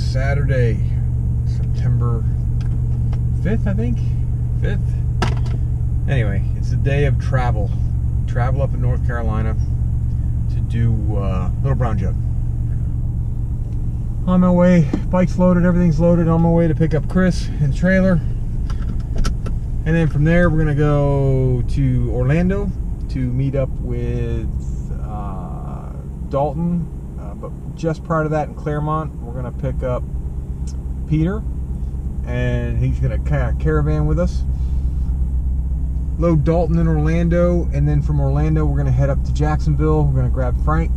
Saturday, September 5th, I think. 5th. Anyway, it's a day of travel. Travel up in North Carolina to do Little Brown Jug. On my way, bike's loaded, everything's loaded. On my way to pick up Chris in the trailer. And then from there, we're gonna go to Orlando to meet up with Dalton. But just prior to that in Claremont, we're gonna pick up Peter, and he's gonna kind of caravan with us. Load Dalton in Orlando, and then from Orlando, we're gonna head up to Jacksonville. We're gonna grab Frank,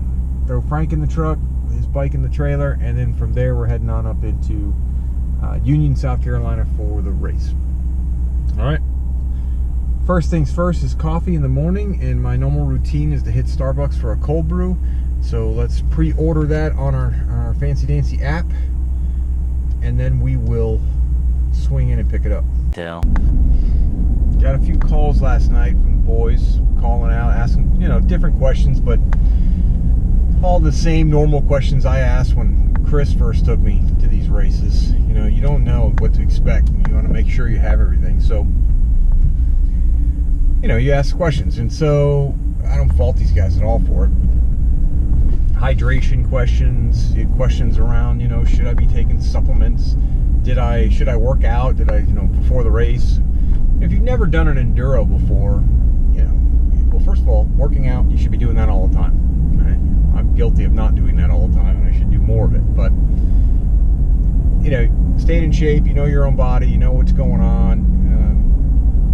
throw Frank in the truck, his bike in the trailer, and then from there, we're heading on up into Union, South Carolina for the race. All right. First things first is coffee in the morning, and my normal routine is to hit Starbucks for a cold brew. So let's pre-order that on our Fancy Dancy app, and then we will swing in and pick it up. Got a few calls last night from the boys calling out, asking, you know, different questions, but all the same normal questions I asked when Chris first took me to these races. You know, you don't know what to expect, and you want to make sure you have everything. So, you know, you ask questions, and so I don't fault these guys at all for it. Hydration questions, questions around, you know, should I be taking supplements? Should I work out? You know, before the race? If you've never done an enduro before, you know, well, first of all, working out, you should be doing that all the time. Right? I'm guilty of not doing that all the time, and I should do more of it. But, you know, staying in shape, you know your own body, you know what's going on.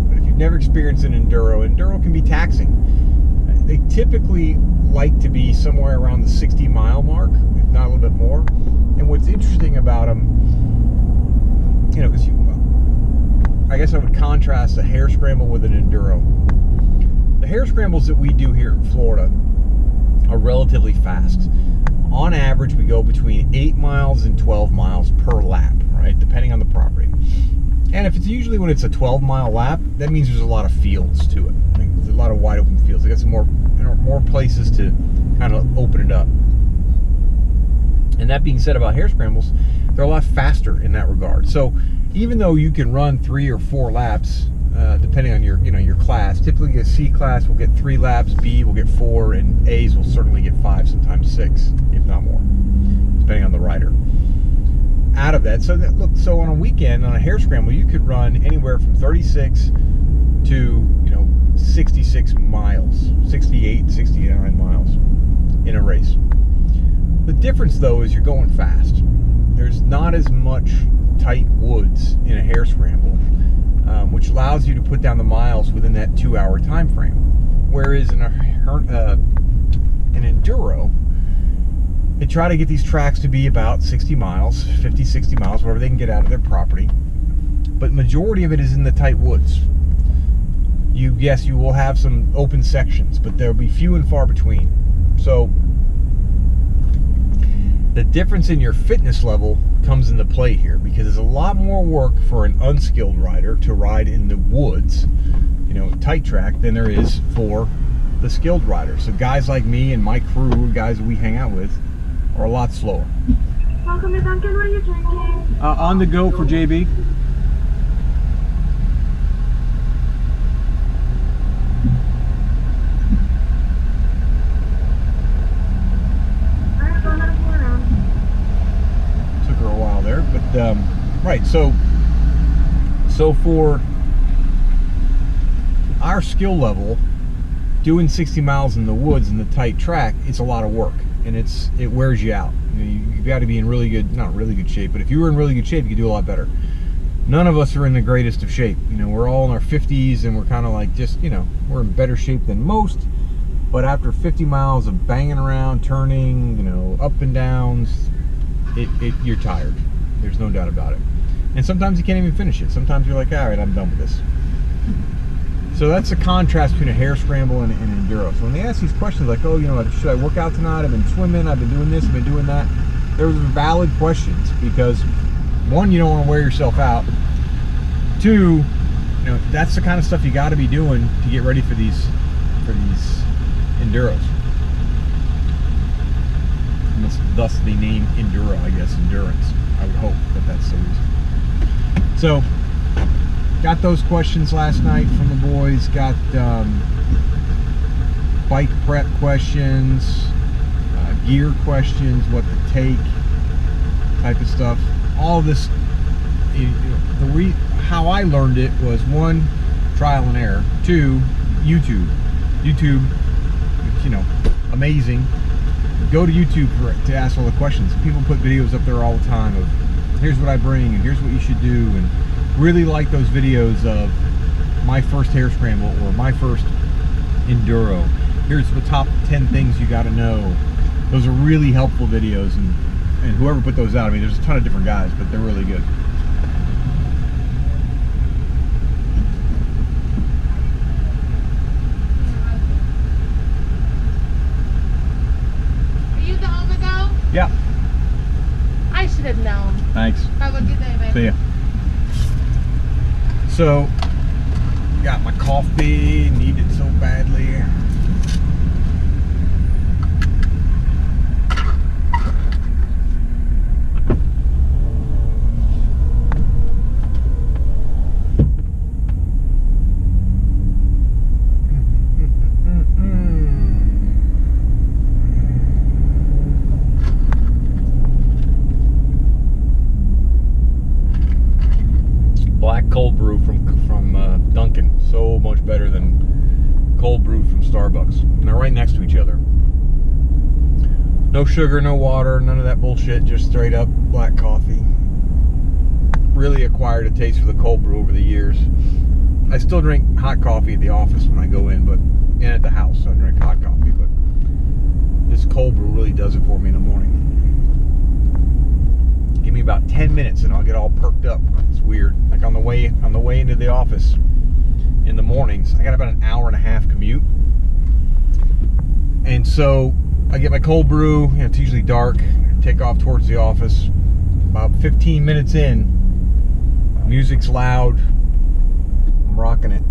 But if you've never experienced an enduro can be taxing. They typically like to be somewhere around the 60-mile mark, if not a little bit more. And what's interesting about them, you know, because I guess I would contrast a hare scramble with an enduro. The hare scrambles that we do here in Florida are relatively fast. On average, we go between 8 miles and 12 miles per lap, right, depending on the property. And if it's usually when it's a 12-mile lap, that means there's a lot of fields to it. Like, there's a lot of wide open fields. They got some more places to kind of open it up. And that being said about hare scrambles, they're a lot faster in that regard. So even though you can run 3 or 4 laps, depending on your class, typically a C class will get 3 laps, B will get 4, and A's will certainly get 5, sometimes 6, if not more, depending on the rider. Out of that, so on a weekend on a hare scramble, you could run anywhere from 36 to 66 miles, 68, 69 miles in a race. The difference though is you're going fast. There's not as much tight woods in a hare scramble, which allows you to put down the miles within that 2-hour time frame. Whereas in an enduro, they try to get these tracks to be about 60 miles, 50, 60 miles, whatever they can get out of their property. But majority of it is in the tight woods. Yes, you will have some open sections, but there'll be few and far between. So the difference in your fitness level comes into play here, because there's a lot more work for an unskilled rider to ride in the woods, tight track, than there is for the skilled rider. So guys like me and my crew, guys that we hang out with, are a lot slower. Welcome to Duncan. What are you drinking? On the go for JB. Alright, go ahead and pull around. Took her a while there, but right. So for our skill level, doing 60 miles in the woods in the tight track, it's a lot of work. And it wears you out. You've got to be in really good, not really good shape, but if you were in really good shape, you could do a lot better. None of us are in the greatest of shape. We're all in our 50s, and we're kind of like just, we're in better shape than most. But after 50 miles of banging around, turning, up and downs, you're tired. There's no doubt about it. And sometimes you can't even finish it. Sometimes you're like, all right, I'm done with this. So that's a contrast between a hare scramble and enduro. So when they ask these questions like, oh, should I work out tonight? I've been swimming, I've been doing this, I've been doing that. They're valid questions, because one, you don't want to wear yourself out. Two, that's the kind of stuff you got to be doing to get ready for these enduros. And thus the name enduro, I guess, endurance. I would hope that that's the reason. So, got those questions last night from the boys. Got bike prep questions, gear questions, what to take, type of stuff. All this, how I learned it was, one, trial and error. Two, YouTube. YouTube, amazing. Go to YouTube to ask all the questions. People put videos up there all the time of, here's what I bring and here's what you should do, and really like those videos of my first hair scramble or my first enduro. Here's the top 10 things you got to know. Those are really helpful videos, and whoever put those out, I mean, there's a ton of different guys, but they're really good. Yeah. I should have known. Thanks. Have a good day, baby. See ya. So, got my coffee, need it so badly. Cold brew from Dunkin', so much better than cold brew from Starbucks. And they're right next to each other. No sugar, no water, none of that bullshit, just straight up black coffee. Really acquired a taste for the cold brew over the years. I still drink hot coffee at the office when I go in, and at the house I drink hot coffee, but this cold brew really does it for me in the morning. Give me about 10 minutes and I'll get all perked up. It's weird. Like on the way into the office in the mornings, I got about an hour and a half commute. And so I get my cold brew, it's usually dark, take off towards the office. About 15 minutes in, music's loud, I'm rocking it.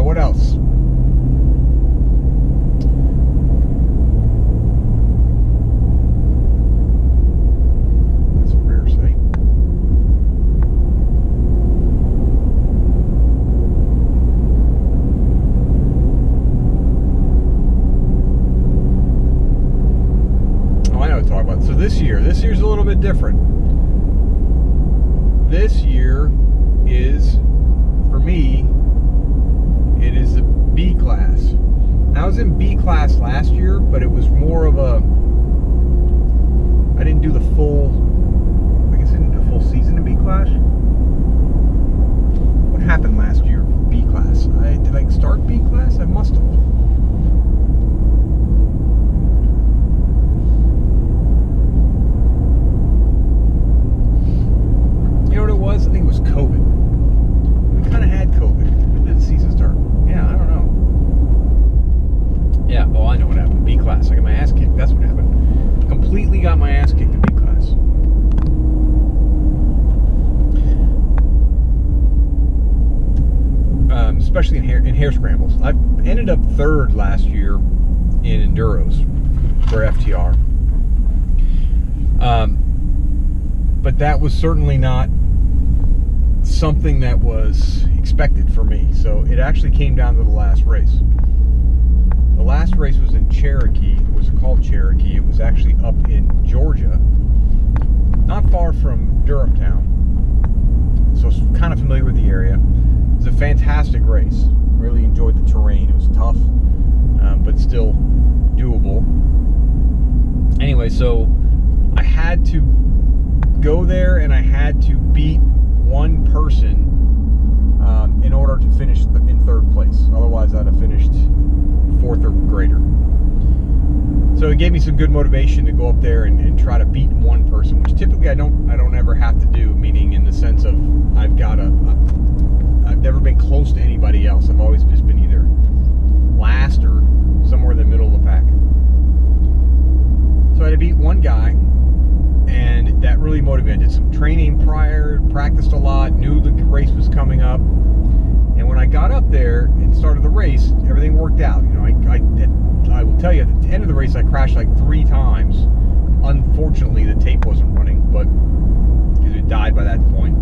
What else? That's a rare sight. Oh, I know what to talk about. So this year's a little bit different. This year is, for me, it is a B class. I was in B class last year, but it was more of a, I didn't do the full, I guess I didn't do the full season in B class. What happened last year for B class? Did I start B class? I must have. You know what it was? I think it was COVID. We kind of had COVID. When did the season start? Yeah, I don't know. Yeah, oh, I know what happened. B class. I got my ass kicked. That's what happened. Completely got my ass kicked in B class. Especially in hair scrambles. I ended up third last year in enduros for FTR. But that was certainly not something that was expected for me. So it actually came down to the last race. The last race was in Cherokee. It was called Cherokee. It was actually up in Georgia, not far from Durham town. So I was kind of familiar with the area. It was a fantastic race. Really enjoyed the terrain. It was tough, but still doable. Anyway, so I had to go there and I had to beat one person in order to finish in third place. Otherwise, I'd have finished fourth or greater. So it gave me some good motivation to go up there and try to beat one person, which typically I don't ever have to do, meaning in the sense of I've never been close to anybody else. I've always just been either last or somewhere in the middle of the pack. So I had to beat one guy, and that really motivated. I did some training prior, practiced a lot, knew the race was coming up. And when I got up there and started the race, everything worked out. You know, I will tell you, at the end of the race, I crashed like 3 times. Unfortunately, the tape wasn't running, but because it died by that point.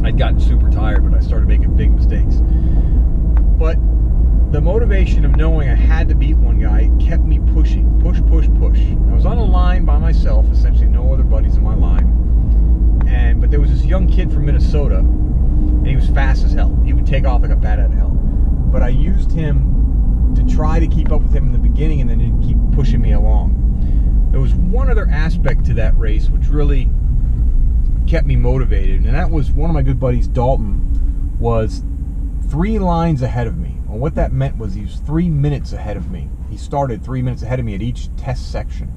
I'd gotten super tired, but I started making big mistakes. But the motivation of knowing I had to beat one guy kept me pushing, push. I was on a line by myself, essentially no other buddies in my line. But there was this young kid from Minnesota, and he was fast as hell. He would take off like a bat out of hell. But I used him to try to keep up with him in the beginning, and then he'd keep pushing me along. There was one other aspect to that race which really kept me motivated, and that was one of my good buddies, Dalton, was 3 lines ahead of me. Well, what that meant was he was 3 minutes ahead of me. He started 3 minutes ahead of me at each test section.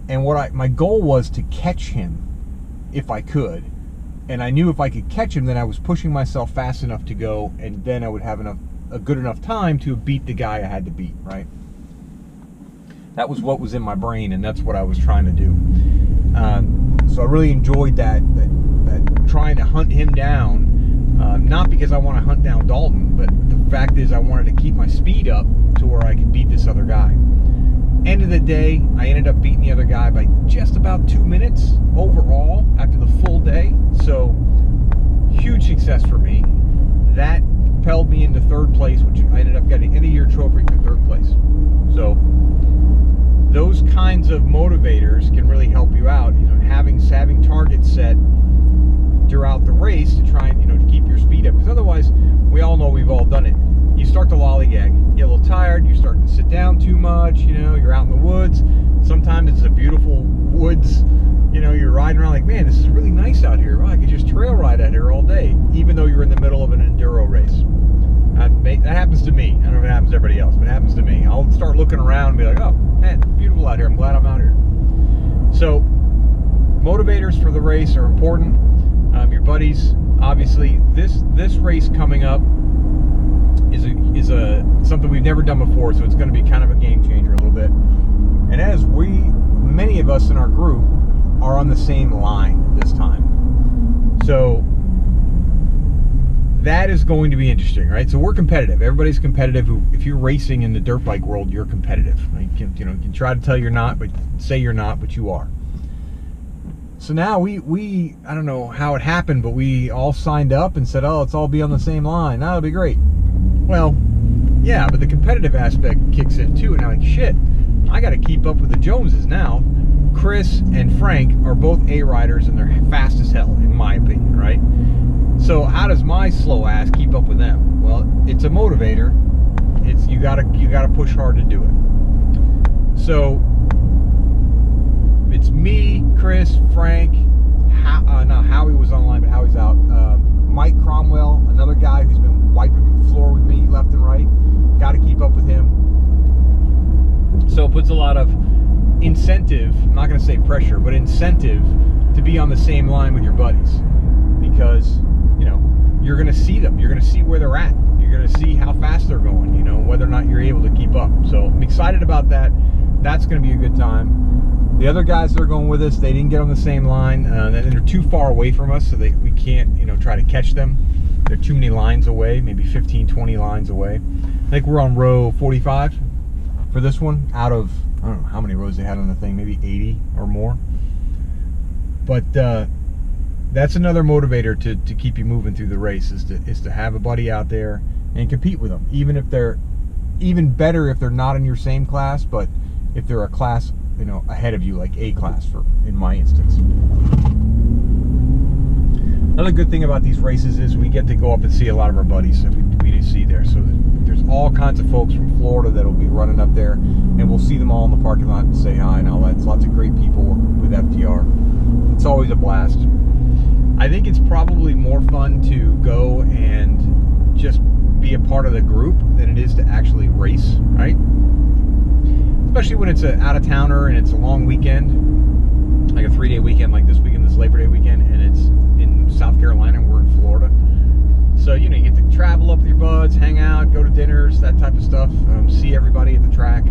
And my goal was to catch him if I could. And I knew if I could catch him, then I was pushing myself fast enough to go, and then I would have a good enough time to beat the guy I had to beat, right? That was what was in my brain, and that's what I was trying to do. So I really enjoyed that trying to hunt him down. Not because I want to hunt down Dalton, but the fact is I wanted to keep my speed up to where I could beat this other guy. End of the day, I ended up beating the other guy by just about 2 minutes overall after the full day. So, huge success for me. That propelled me into 3rd place, which I ended up getting end-of-year trophy for 3rd place. So, those kinds of motivators can really help you out. You know, having targets set throughout the race to try and, to keep your speed up. Because otherwise, we all know, we've all done it. You start to lollygag, you get a little tired, you're starting to sit down too much, you're out in the woods. Sometimes it's a beautiful woods, you're riding around like, man, this is really nice out here. Well, I could just trail ride out here all day, even though you're in the middle of an enduro race. That happens to me. I don't know if it happens to everybody else, but it happens to me. I'll start looking around and be like, oh, man, it's beautiful out here. I'm glad I'm out here. So, motivators for the race are important. Your buddies, obviously. This race coming up is something we've never done before, so it's going to be kind of a game changer a little bit. And as many of us in our group are on the same line this time, so that is going to be interesting, right? So we're competitive. Everybody's competitive. If you're racing in the dirt bike world, you're competitive. You can try to tell you're not, but say you're not, but you are. So now we I don't know how it happened, but we all signed up and said, oh, let's all be on the same line. That'll be great. Well, yeah, but the competitive aspect kicks in too, and I'm like, shit, I got to keep up with the Joneses now. Chris and Frank are both A riders, and they're fast as hell, in my opinion, right? So how does my slow ass keep up with them? Well, it's a motivator. It's you gotta push hard to do it. So it's me, Chris, Frank, Howie was online, but Howie's out. Mike Cromwell, another guy who's been wiping the floor with me left and right. Got to keep up with him. So it puts a lot of incentive, I'm not going to say pressure, but incentive to be on the same line with your buddies. Because, you're going to see them. You're going to see where they're at. You're going to see how fast they're going, whether or not you're able to keep up. So I'm excited about that. That's going to be a good time. The other guys that are going with us, they didn't get on the same line. They're too far away from us, so we can't, try to catch them. They're too many lines away, maybe 15, 20 lines away. I think we're on row 45 for this one, out of, I don't know how many rows they had on the thing, maybe 80 or more. But that's another motivator to keep you moving through the race, is to have a buddy out there and compete with them, even better if they're not in your same class, but if they're a class ahead of you, like A class in my instance. Another good thing about these races is we get to go up and see a lot of our buddies that we didn't see there. So there's all kinds of folks from Florida that will be running up there, and we'll see them all in the parking lot and say hi and all that. It's lots of great people with FTR. It's always a blast. I think it's probably more fun to go and just be a part of the group than it is to actually race, right? especially when it's an out-of-towner and it's a long weekend, like a 3-day weekend like this weekend, this Labor Day weekend, and it's in South Carolina and we're in Florida. So, you know, you get to travel up with your buds, hang out, go to dinners, that type of stuff, see everybody at the track.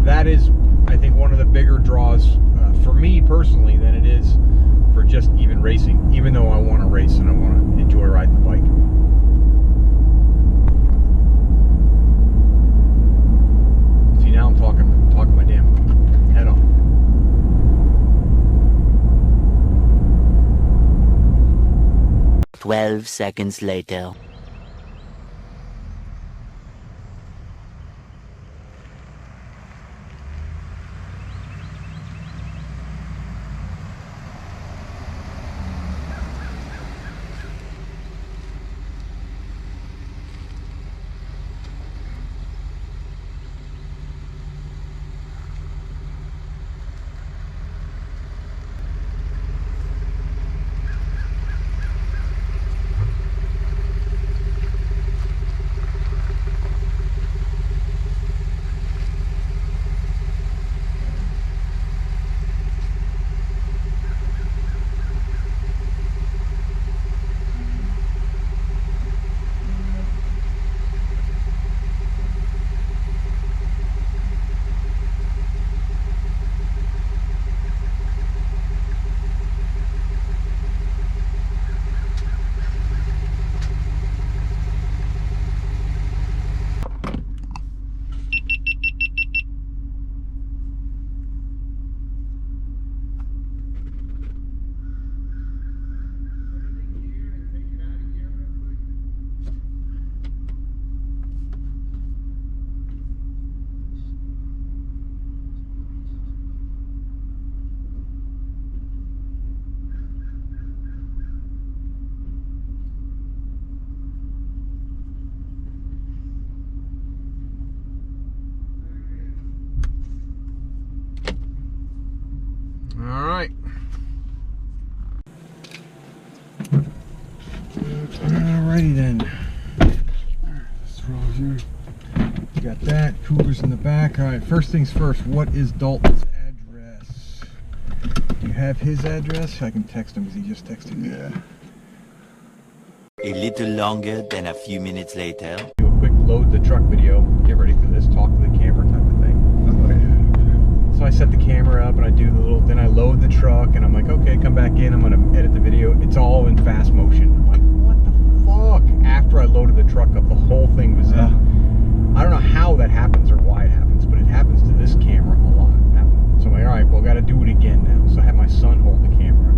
That is, I think, one of the bigger draws for me personally than it is for just even racing, even though I want to race and I want to enjoy riding the bike. See, now I'm talking my damn head off. "12 seconds later." Alright. Alrighty then. Let's throw here. We got that. Cooler's in the back. Alright, first things first, what is Dalton's address? Do you have his address? I can text him because he just texted me. Yeah. A little longer than a few minutes later. Do a quick load the truck video, get ready for this, talk to the camera type of thing. Oh, yeah. So I set the camera up and I do the little, then I load the truck and I'm like, okay, come back in, I'm gonna edit the video. It's all in fast motion. I'm like, what the fuck? After I loaded the truck up, the whole thing was in. I don't know how that happens or why it happens, but it happens to this camera a lot. So I'm like, all right, well, I gotta do it again now. So I had my son hold the camera.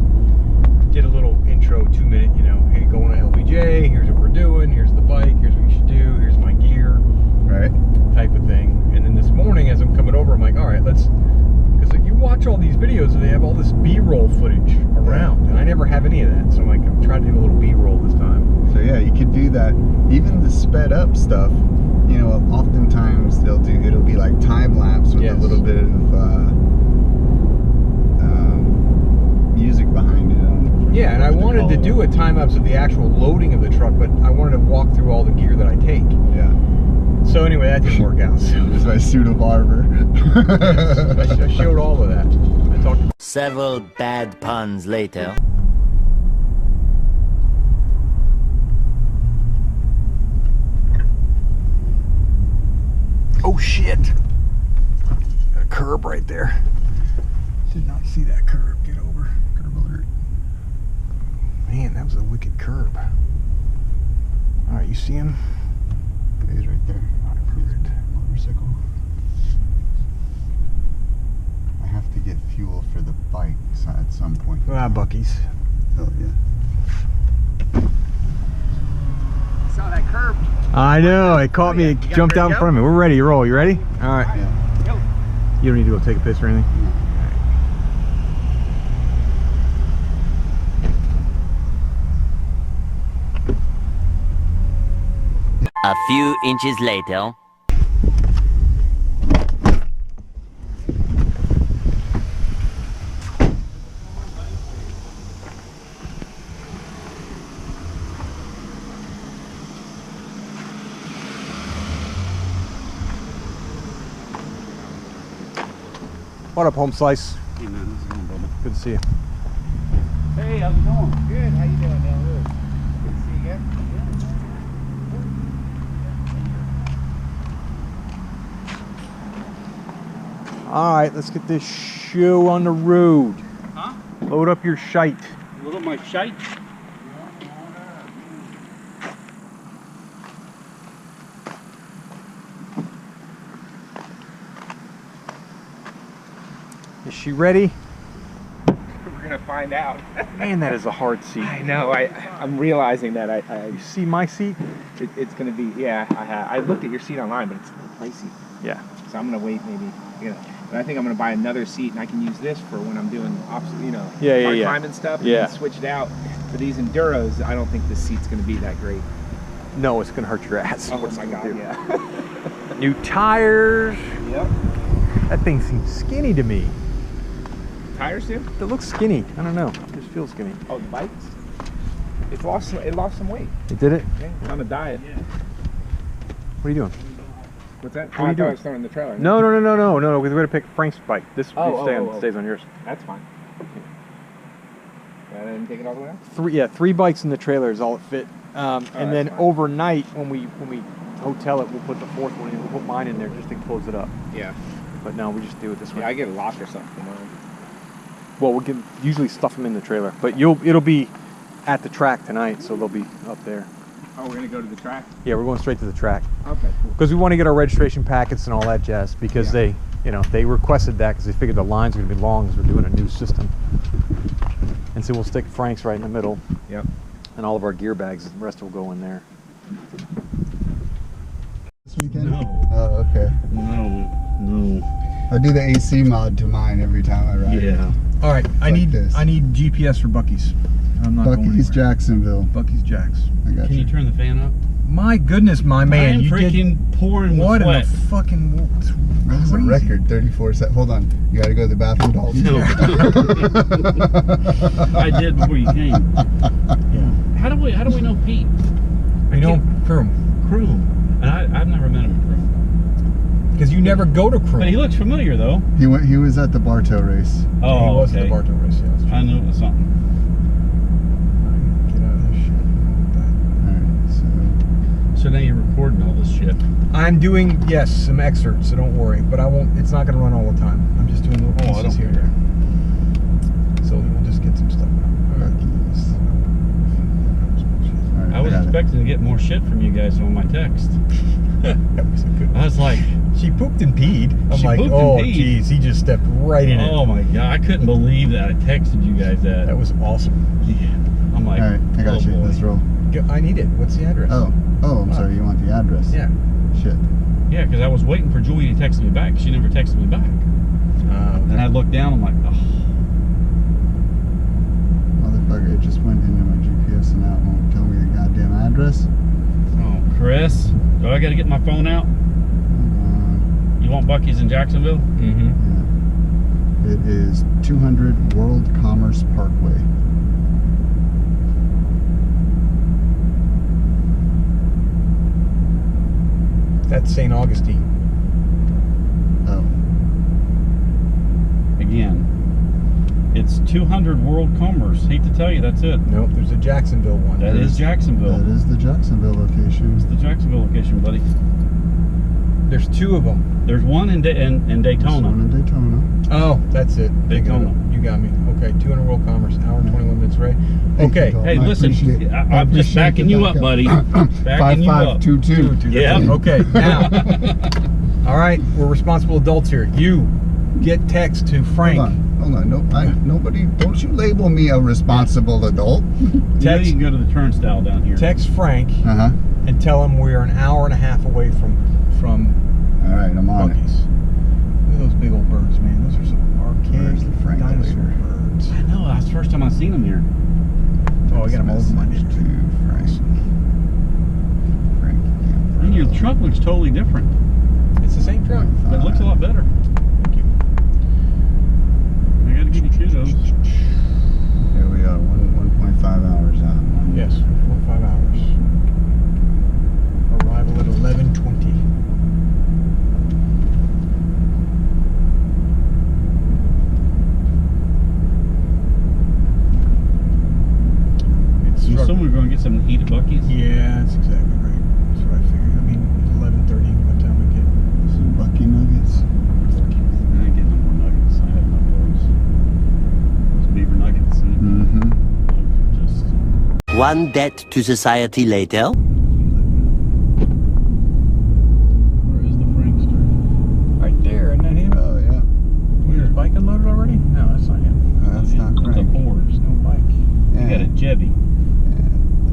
Did a little intro, 2-minute, you know, hey, going to LBJ, here's what we're doing, here's the bike, here's what you should do, here's my gear. Right. Type of thing. And then this morning as I'm coming over, I'm like, all right, let's, because you watch all these videos and they have all this B-roll footage around, and I never have any of that. So I'm like, I'm trying to do a little B-roll this time. So yeah, you could do that. Even the sped up stuff, you know, oftentimes it'll be like time lapse with a little bit of music behind it. Yeah, and I wanted to do a time lapse of the actual loading of the truck, but I wanted to walk through all the gear that I take. Yeah. So anyway, that didn't work out. So it's my pseudo barber. Yes, I showed all of that. I talked. Several bad puns later. Oh shit! Got a curb right there. Did not see that curb. Get over. Curb alert. Man, that was a wicked curb. All right, you see him? He's right there. All right, perfect. Motorcycle. I have to get fuel for the bike at some point. Ah, Buc-ee's. Oh yeah. Saw that curb. I know. It caught me. It jumped out in front of me. We're ready to roll. You ready? All right. Yeah. You don't need to go take a piss or anything. A few inches later. What up, Home Slice? Hey man, how's it going, brother? Good to see you. Hey, how's it going? Good. How you doing, man? Good to see you again. All right, let's get this show on the road. Huh? Load up your shite. Look at my shite. Is she ready? We're gonna find out. Man, that is a hard seat. I know. I'm realizing that You see my seat? it's gonna be. Yeah. I looked at your seat online, but it's a little pricey. Yeah. So I'm gonna wait maybe. And I think I'm gonna buy another seat, and I can use this for when I'm doing hard climbing stuff. And Yeah. then switch it out for these enduros. I don't think this seat's gonna be that great. No, it's gonna hurt your ass. Oh What's my it god. gonna do? Yeah. New tires. Yep. That thing seems skinny to me. Tires too? It looks skinny. I don't know. It just feels skinny. Oh, the bikes. It lost some weight. It did it? Yeah, it's on a diet. What are you doing? What's that? What are I you thought doing? I was throwing the trailer. No. We're gonna pick Frank's bike. This Oh. stays on yours. That's fine. I didn't take it all the way out? Three bikes in the trailer is all it fit. And then that's fine. overnight, when we hotel it, we'll put the fourth one in. We'll put mine in there just to close it up. Yeah. But no, we just do it this way. Yeah, I get a lock or something. Well, we can usually stuff them in the trailer, but it'll be at the track tonight, so they'll be up there. Oh, we're gonna go to the track? Yeah, we're going straight to the track Okay, cool. because we want to get our registration packets and all that jazz. Because they requested that because they figured the lines were gonna be long as we're doing a new system. And so we'll stick Frank's right in the middle. Yep. And all of our gear bags. The rest will go in there. This weekend? No. Oh, okay. No. I do the AC mod to mine every time I ride. Yeah. All right, I Like this. need GPS for Bucky's. I'm not going Bucky's anywhere. Jacksonville. Bucky's Jacks. I got Can you turn the fan up? My goodness, my man, I am you freaking pouring what with in the sweat. fucking That was a crazy. record, 34 seconds. Hold on. You gotta go to the bathroom, Dalton. No. I did before you came. Yeah. How do we know Pete? You know, Croom. Croom. And I've never met him in Croom. Because you never go to Croom. But he looks familiar though. He was at the Bartow race. Oh, he was okay. at the Bartow race. Yeah, that's true. I knew it was something. Get out of this shit. Alright, So now you're recording all this shit. I'm doing some excerpts, so don't worry. But I won't. It's not going to run all the time. I'm just doing little Oh, I pieces don't here and there. So we'll just get some stuff out. Bucky's. Alright, I was got it. expecting to get more shit from you guys on my text. That was a good one. I was like, She pooped and peed. I'm She like, pooped and oh, peed. geez, he just stepped right in oh it. my god, I couldn't believe that. I texted you guys that. That was awesome. Yeah. I'm like, Alright, I got oh you. boy. Let's roll. I need it. What's the address? Oh, I'm sorry. You want the address? Yeah. Shit. Yeah, because I was waiting for Julie to text me back. She never texted me back. And I looked down, I'm like, oh. Motherfucker, it just went into my GPS and now it won't tell me the goddamn address. Oh, Chris, do I got to get my phone out? You want Bucky's in Jacksonville? Mm-hmm. Yeah. It is 200 World Commerce Parkway. That's St. Augustine. Oh. Again, it's 200 World Commerce. Hate to tell you, that's it. Nope, there's a Jacksonville one. That is Jacksonville. That is the Jacksonville location. It's the Jacksonville location, buddy. There's two of them. There's one in This Daytona. one in Daytona. Oh, that's it. Daytona. You got me. Okay, 200 World Commerce, hour and 21 minutes, right? Thank you, Okay. Dalton. Hey, I listen, appreciate- I I'm just appreciate backing the you up, backup. buddy. Backing you up. 5522. Yeah. Okay, now. All right, we're responsible adults here. You get text to Frank. Hold on. Nobody. Don't you label me a responsible adult? You know you Text, can go to the turnstile down here. text Frank Uh huh. and tell him we're an hour and a half away from All right, I'm on it. Bucky's. Look at those big old birds, man. Those are some archaic Where's the Frank dinosaur later? birds. I know, that's the first time I've seen them here. Oh, I got them all over my Message neck. to Frank. Frank. And your truck looks totally different. It's the same truck. It looks a lot better. Thank you. I gotta give you kudos. Here we are, 1.5 hours out. Yes, 4 or 5 hours. Arrival at 11:20. One debt to society later. Where is the Frankster? Right there, isn't that him? Oh yeah. Was his bike unloaded already? No, that's not him. Oh, that's not It's a Frank. Ford. No bike. You got a Chevy.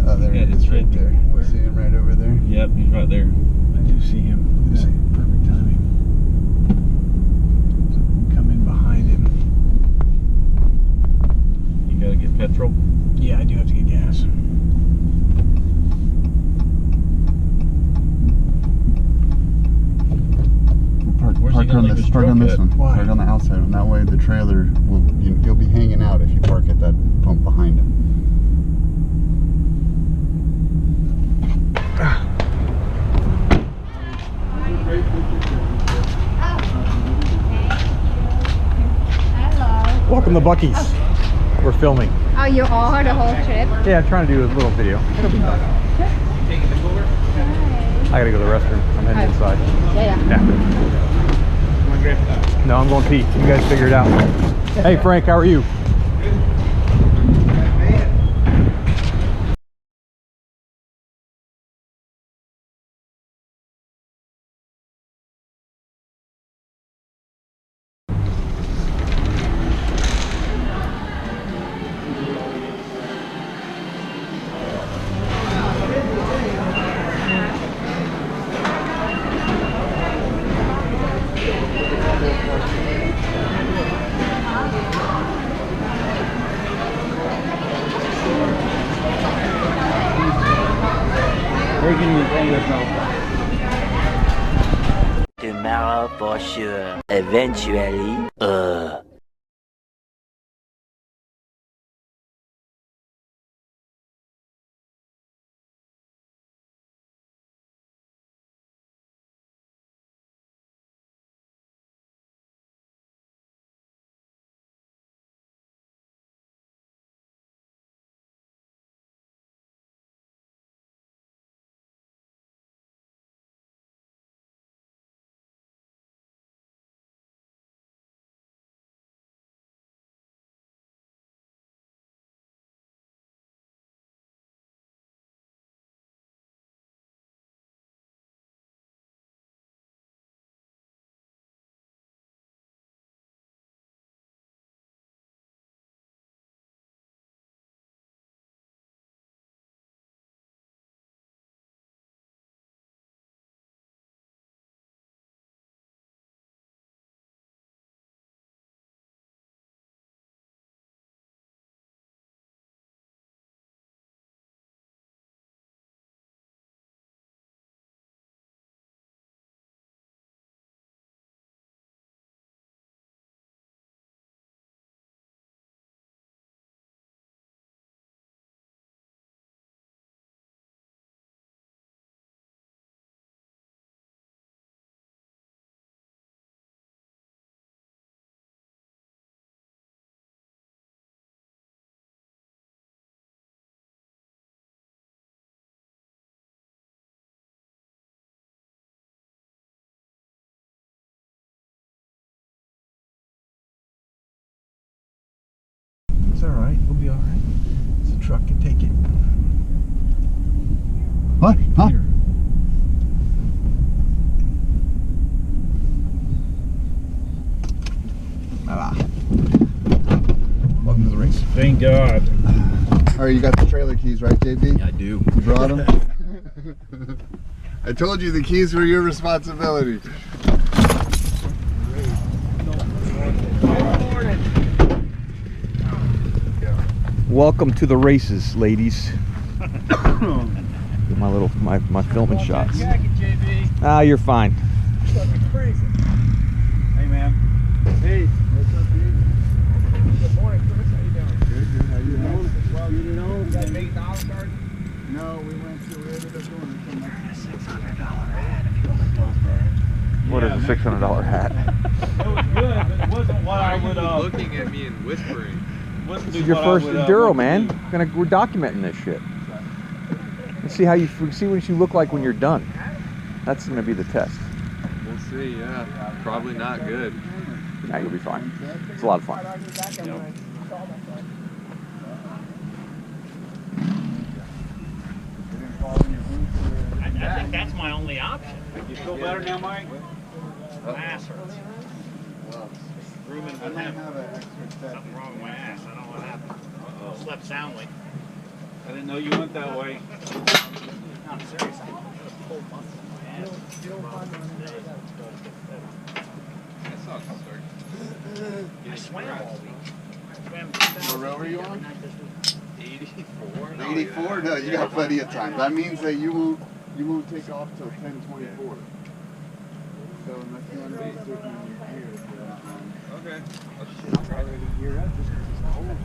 Oh, there Yeah, it is, right it's there. Where? See him right over there? Yep, he's right there. I do see him. This is perfect timing. So we can come in behind him. You gotta get petrol. Yeah, I do have to get gas. Where's he Park gonna on leave this. his Park on truck this at? one. Why? Park on the outside one. That way the trailer will. You'll be hanging out if you park at that pump behind him. Hello. Welcome to Bucky's. We're filming. Oh, you all the whole trip? Yeah, I'm trying to do a little video. It'll be done. I gotta go to the restroom. I'm heading inside. Yeah. Yeah. No, I'm going pee. You guys figure it out. Hey, Frank, how are you? Tomorrow for sure. Eventually. It's all right. We'll be all right. The truck can take it. What? Huh? Here. Welcome to the race. Thank God. All right, you got the trailer keys, right, JB? Yeah, I do. You brought them? I told you the keys were your responsibility. Welcome to the races, ladies. Get my filming shots. Ah, you're fine. Hey, man. Hey. What's up, dude? Good morning, Chris. How you doing? Good, how you doing? Well, you guys make the Olive Garden? No, we ended up doing What is a $600 hat? It was good, but it wasn't what I would looking at me and whispering. This is your first Enduro, man. We're documenting this shit. Let's see how you see what you look like when you're done. That's gonna be the test. We'll see, yeah. Probably not good. Nah, you'll be fine. It's a lot of fun. I think that's my only option. You feel better now, Mike? My ass hurts. Room in the hip. Something wrong with my ass. I don't know what happened. Slept soundly. I didn't know you went that way. No, I'm serious. I pulled muscle in my ass. I swam all week. What row are you on? 84? 84? No, you got plenty of time. That means that you won't take off till 10:24. So unless you want to be certain on your gear. Okay. I'm ready to gear up just because it's cold.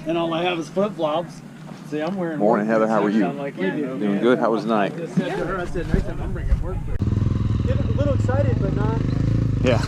And all I have is flip flops. See, I'm wearing. Morning, Heather. How are you? Like you do. Doing good. How was the night? I just said to her, I said, next time I'm bringing work. Get a little excited, but not. Yeah.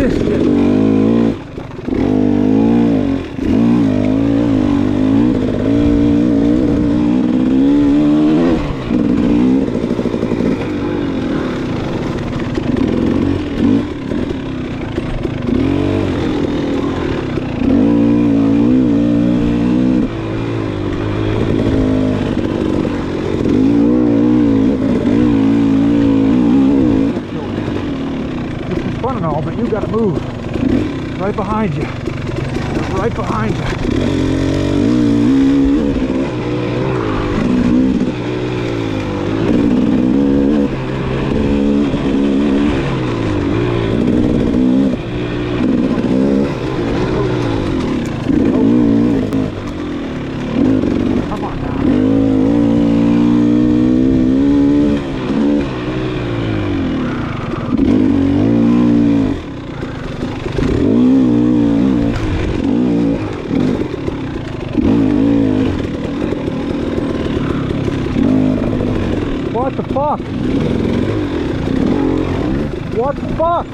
this shit? Fun and all, but you gotta move. Right behind you. Right behind you. Come on now. What the fuck? What the fuck?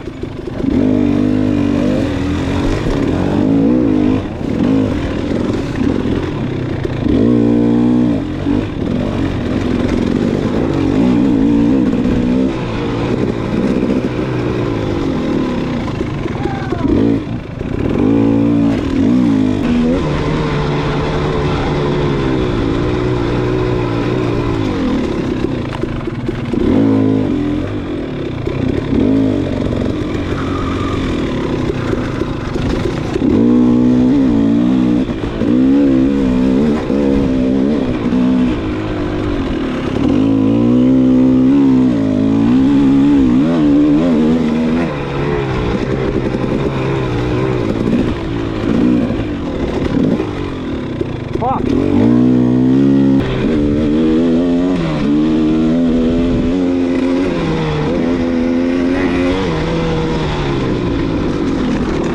Fuck.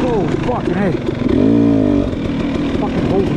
Oh, fucking hey. Fucking hold it.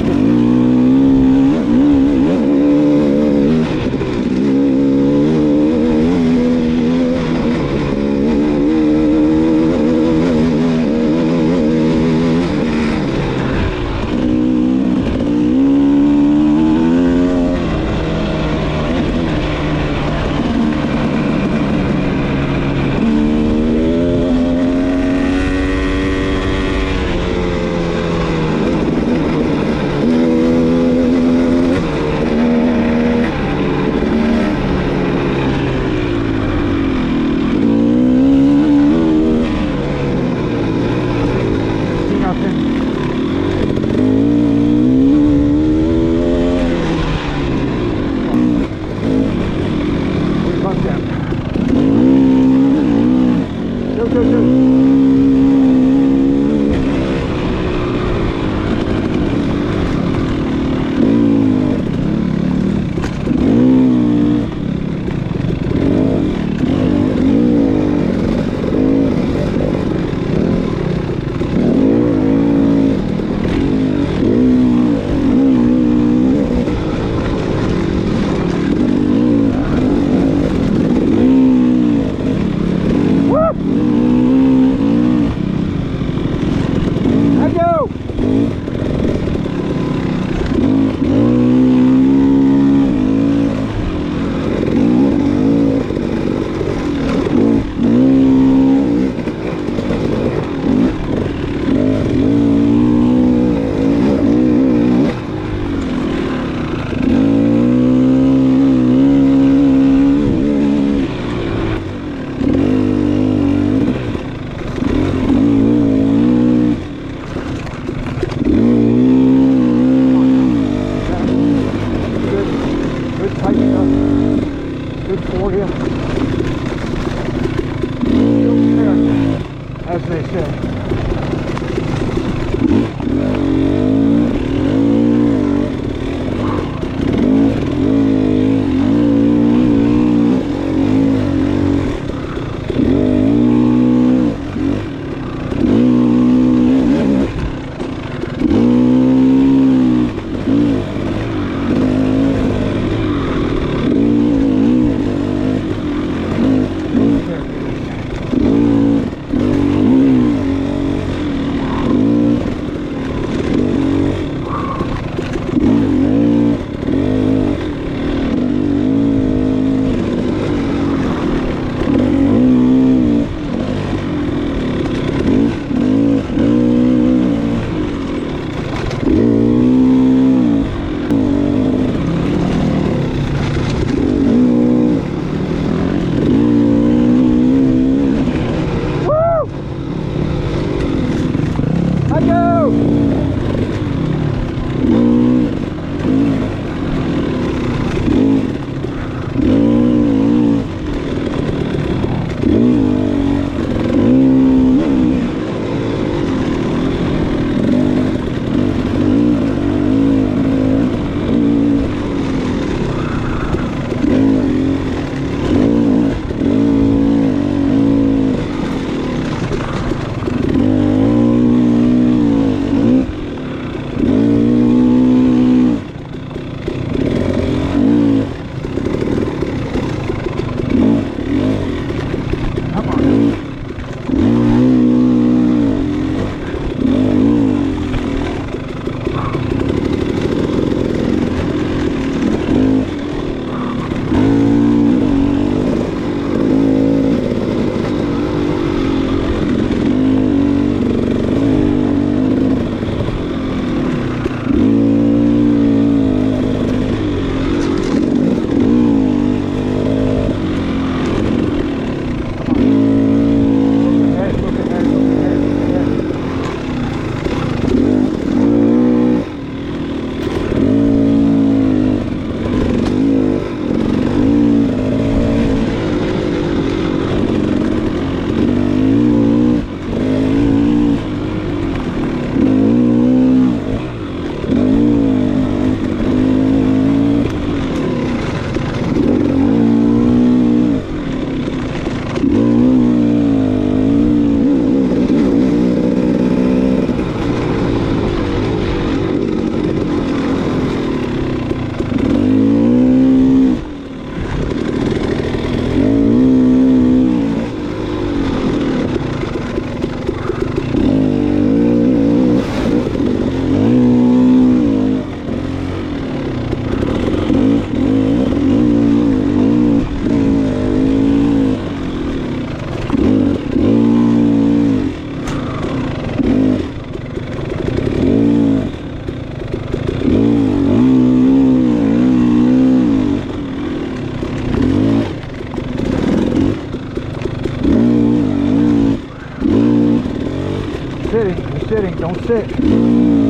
Sitting, don't sit.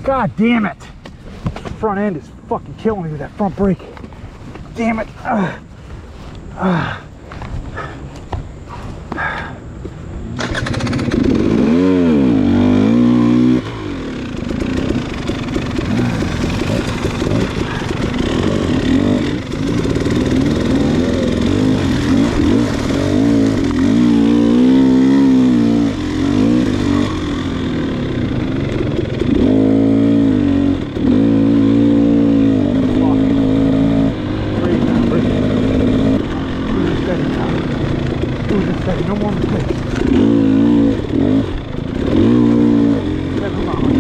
God damn it. Front end is fucking killing me with that front brake. Damn it. No more mistakes. Never mind.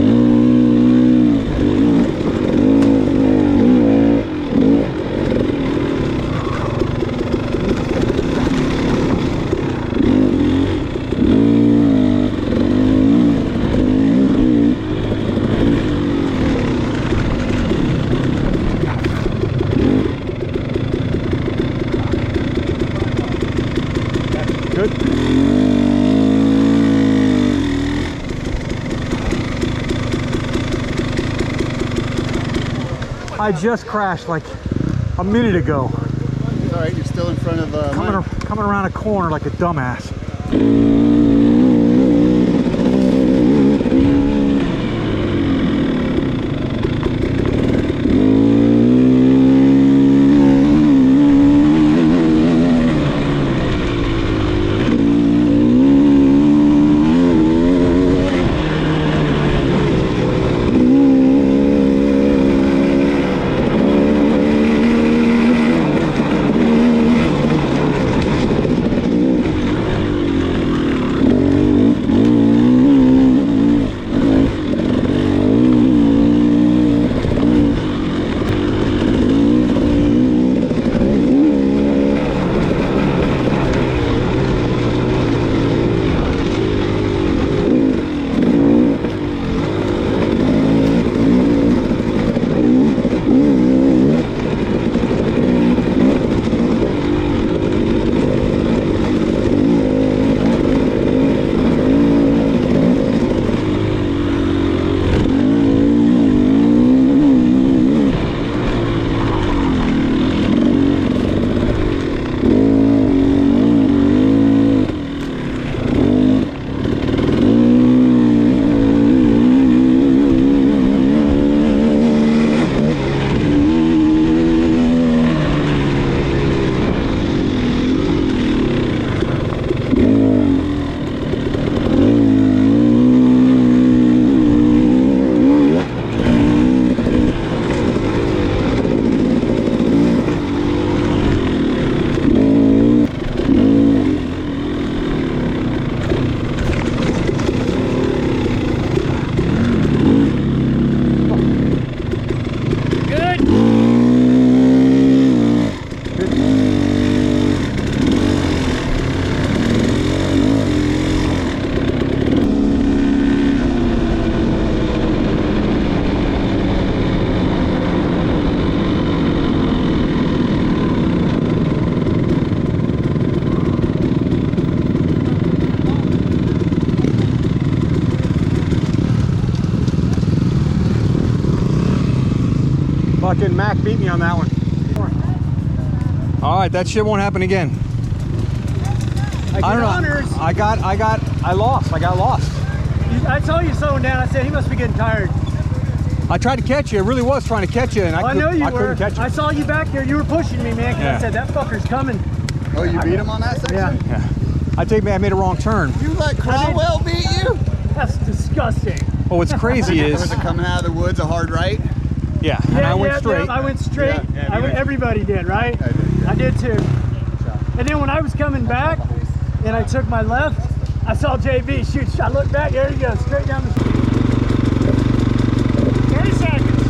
Good. I just crashed like a minute ago. It's all right, you're still in front of coming around a corner like a dumbass. Fucking Mac beat me on that one. All right, that shit won't happen again. I don't know. I lost. I got lost. I saw you slowing down. I said he must be getting tired. I tried to catch you. I really was trying to catch you, and I couldn't catch you. I saw you back there. You were pushing me, man. Yeah. I said that fucker's coming. Oh, you beat him on that section? Yeah. I made a wrong turn. You let Cromwell beat you? That's disgusting. Oh, what's crazy is... Was it coming out of the woods a hard right? Yeah, and I went straight. Yeah, I went straight. Everybody did, right? I did. Yeah. I did too. And then when I was coming back and I took my left, I saw JB shoot. I looked back, there he goes, straight down the street. 30 seconds.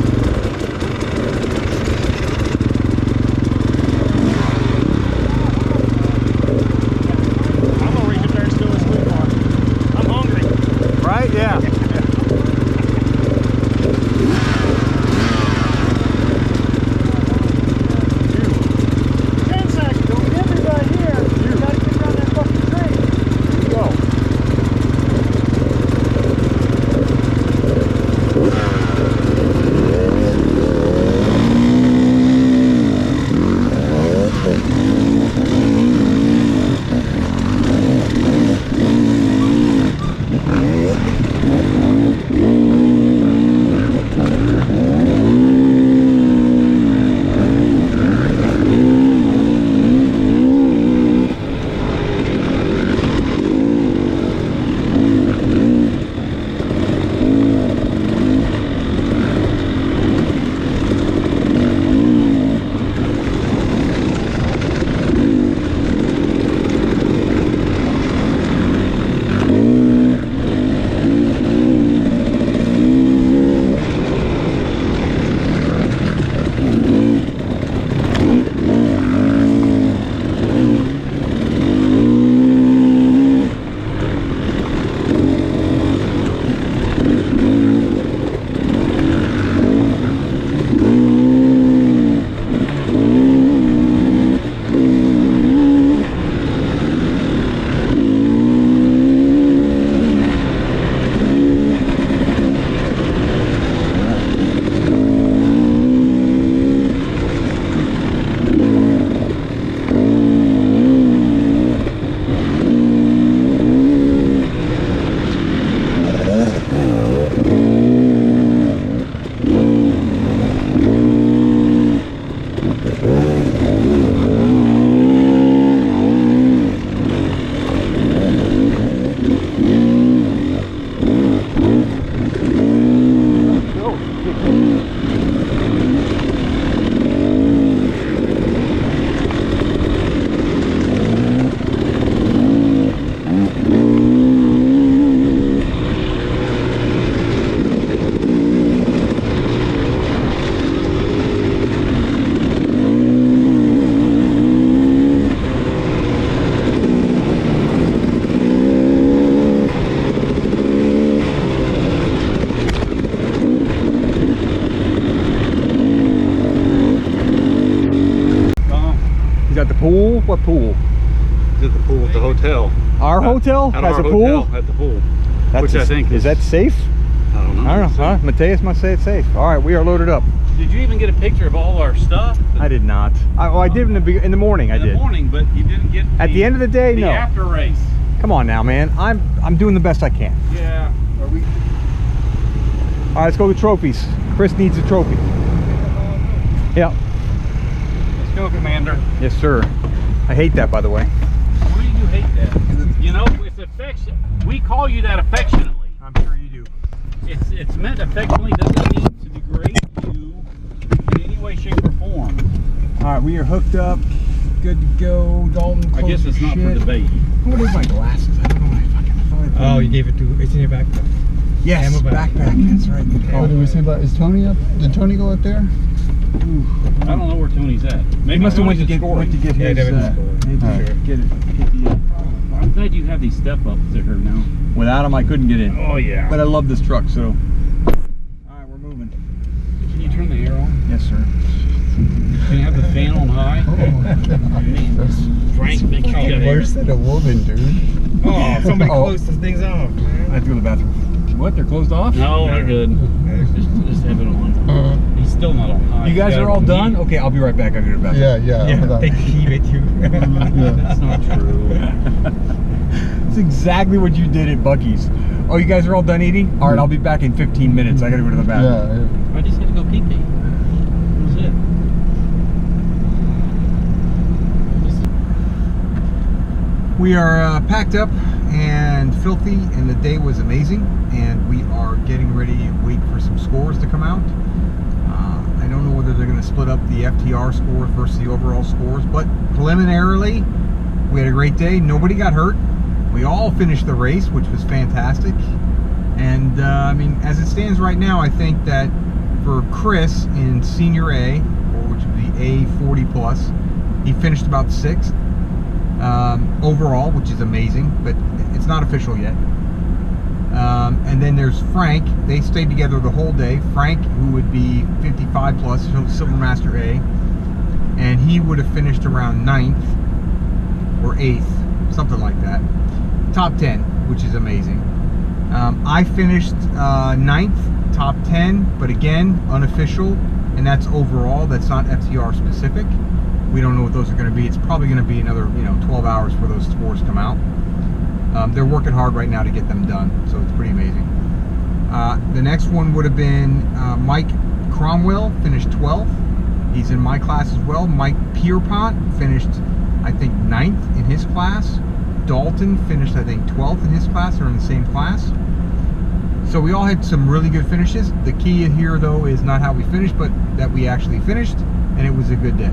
I'm gonna reach up there and steal his food bar. I'm hungry. Right? Yeah. 10 seconds. Don't get everybody here. You gotta get around that fucking tree. Go. What pool? Did the pool at the hotel. Our hotel At has our a pool? hotel, at the pool. That's Which I think is that safe? I don't know. I don't know. Huh? Mateus must say it's safe. All right, we are loaded up. Did you even get a picture of all our stuff? I did not. I did in the morning. In the morning, but you didn't get at the end of the day. The no. after race. Come on now, man. I'm doing the best I can. Yeah. Are we? All right, let's go to trophies. Chris needs a trophy. Yeah. Let's go, Commander. Yes, sir. I hate that, by the way. Why do you hate that? You know, it's affection. We call you that affectionately. I'm sure you do. It's meant affectionately. Doesn't mean to degrade you in any way, shape, or form. All right, we are hooked up. Good to go. Dalton, I guess it's not for debate. What is my glasses? I don't know what I thought I put Oh, you gave it to, it's in your backpack. Yes, Ammo bag. backpack. That's right. Oh, did we say about? Is Tony up? Did Tony go up there? I don't know where Tony's at. Maybe He must have went to Tony's get scoring. his. Get it. I'm glad you have these step ups that are now. Without him, I couldn't get in. Oh yeah. But I love this truck, so. All right, we're moving. Can you turn the air on? Yes, sir. Can you have the fan on high? Frank, make sure you have air. Worse than a woman, dude. Oh, somebody closed the things off. I have to go to the bathroom. What? They're closed off? No, they're good. Just have it on. He's still not on high. You guys are all done? Okay, I'll be right back. I'll go to the bathroom. Yeah. Take the key with you. That's not true. That's exactly what you did at Buc-ee's. Oh, you guys are all done eating? All right, I'll be back in 15 minutes. I gotta go to the bathroom. I just had to go pee-pee. That's it. We are packed up and filthy, and the day was amazing, and we are getting ready to wait for some scores to come out. I don't know whether they're going to split up the FTR scores versus the overall scores, but preliminarily we had a great day. Nobody got hurt. We all finished the race, which was fantastic. And I mean, as it stands right now, I think that for Chris in Senior A, or which would be A40 plus, he finished about 6th. Overall, which is amazing, but it's not official yet. And then there's Frank. They stayed together the whole day. Frank, who would be 55 plus, Silver Master A, and he would have finished around 9th or 8th, something like that. Top 10, which is amazing. I finished 9th, top 10, but again, unofficial, and that's overall. That's not FTR specific. We don't know what those are going to be. It's probably going to be another, 12 hours before those scores come out. They're working hard right now to get them done, so it's pretty amazing. The next one would have been Mike Cromwell, finished 12th. He's in my class as well. Mike Pierpont finished, I think, 9th in his class. Dalton finished, I think, 12th in his class. They're in the same class. So we all had some really good finishes. The key here, though, is not how we finished, but that we actually finished, and it was a good day.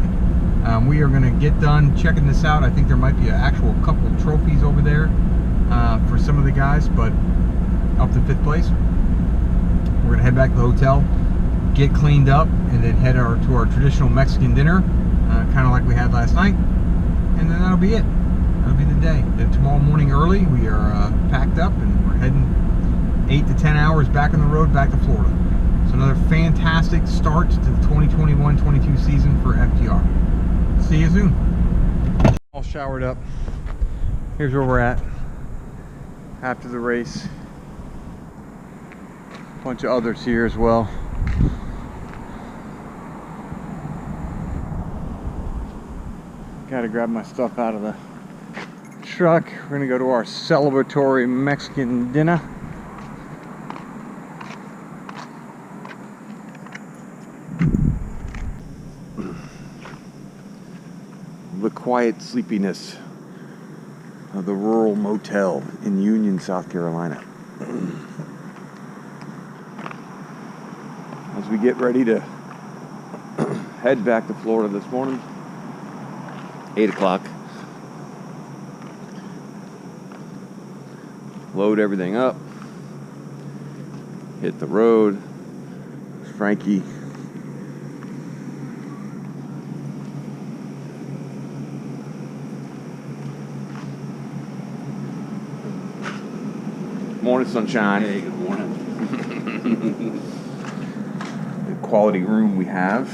We are going to get done checking this out. I think there might be an actual couple trophies over there for some of the guys, but up to 5th place. We're going to head back to the hotel, get cleaned up, and then head to our traditional Mexican dinner, kind of like we had last night, and then that'll be it. That'll be the day. Then tomorrow morning early, we are packed up, and we're heading 8 to 10 hours back on the road, back to Florida. So another fantastic start to the 2021-22 season for FTR. See you soon. All showered up. Here's where we're at after the race. A bunch of others here as well. Gotta grab my stuff out of the truck. We're gonna go to our celebratory Mexican dinner. The quiet sleepiness of the rural motel in Union, South Carolina. As we get ready to head back to Florida this morning, 8 o'clock. Load everything up, hit the road. Frankie. Morning, sunshine. Hey, good morning. The quality room we have.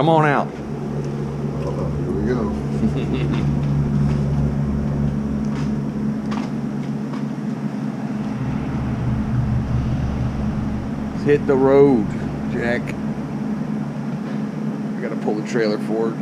Come on out. Here we go. Hit the road, Jack. I gotta pull the trailer forward.